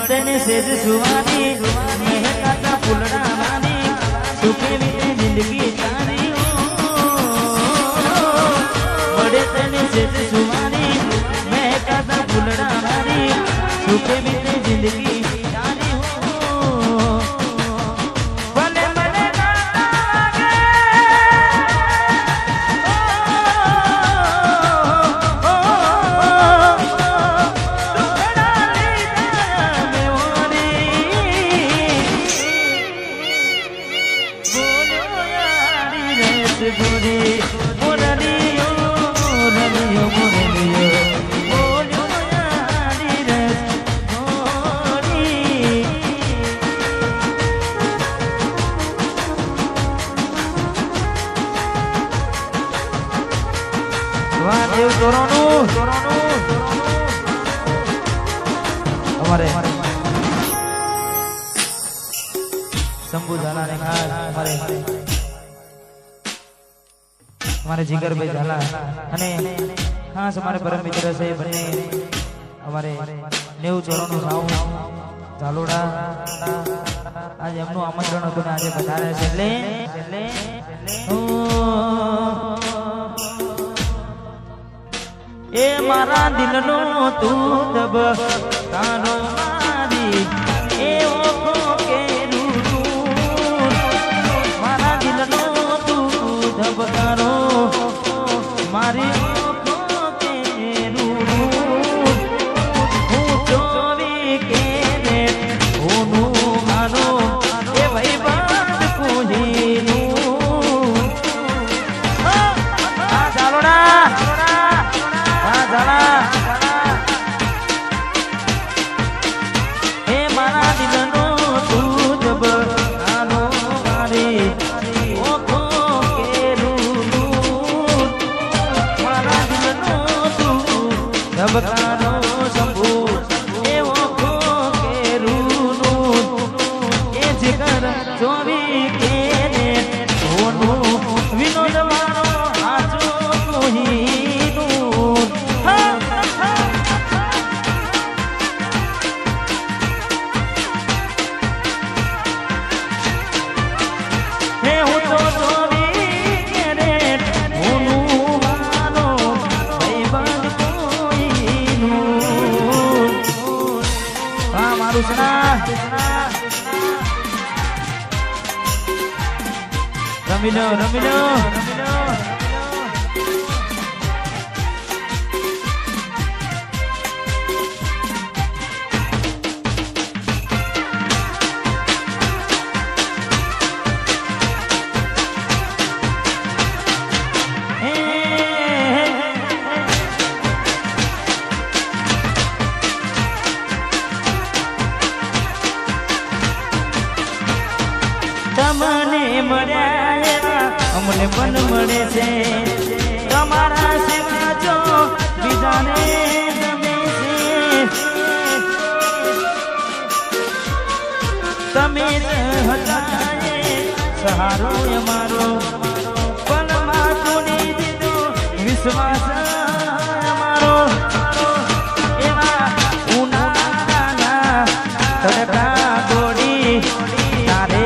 તને સેજ સુવાની મહેકાતા ફૂલડા માની સુખે વીતે જિંદગી તારી મળે તને સેજ સુવાની મહેકાતા ફૂલડા માની સુખે વીતે જિંદગી शंभू झाला ने हमारे जिगर भाई झाला અને ખાસ અમારે પરમ મિત્ર છે બંને અમારે 90 ચોરોનો સાવ ઝાલોડા આજે એમનું આમંત્રણ હતું ને આજે પધારે છે એટલે એ મારા દિલનો તું દબ તારો મારી એ ઓખો કે મારા દિલનો તું દબ તારો મારી ઓખો કે હું ચોવી કે રે ઓનું માનો એ ભાઈ બાદ કોહીનું આ ચાલોડા હે મારા દિલનો તું જબ આનો મારી ઓખો કેરું મારા દિલનો તું જબ આનો શંભુ એ ઓખો કેરું એ જીગર ચોવી કે ને ઓનું વિનોદ મારો આજો કોહી રમીલો રમીલો તમને મળ્યા અમને પણ મળે છે તમારા સેવા જો બીજાને ગમે છે તમે જ હતા સહારો અમારો પલમાં તોડી દીધો વિશ્વાસ અમારો એવા ઉનાળાના તડકા દોડી તારે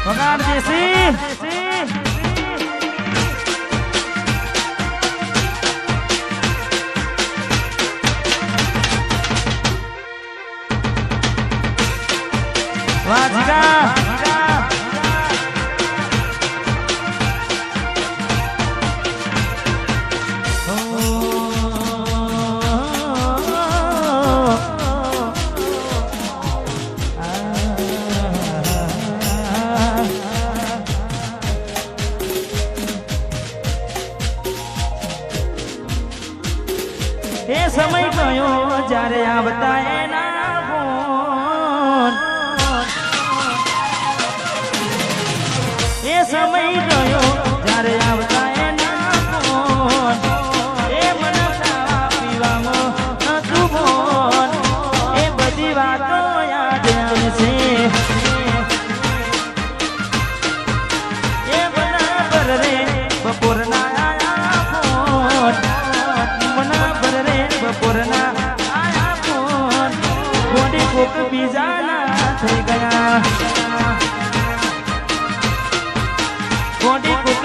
વગાડ દેસી વાહ જીગા ગયો જ્યારે આવતા એના ફોન એ સમય ગયો જ્યારે આવતા એના ફોન એ મને ખાવા પીવામાં નતું ફોન એ બધી વાતો યાદ આવશે એ બરાબર રે બપોરના આયા ફોન બરાબર રે બપોરના આયા ફોન કોડી કોક બીજાના થઈ ગયા કોડી કોક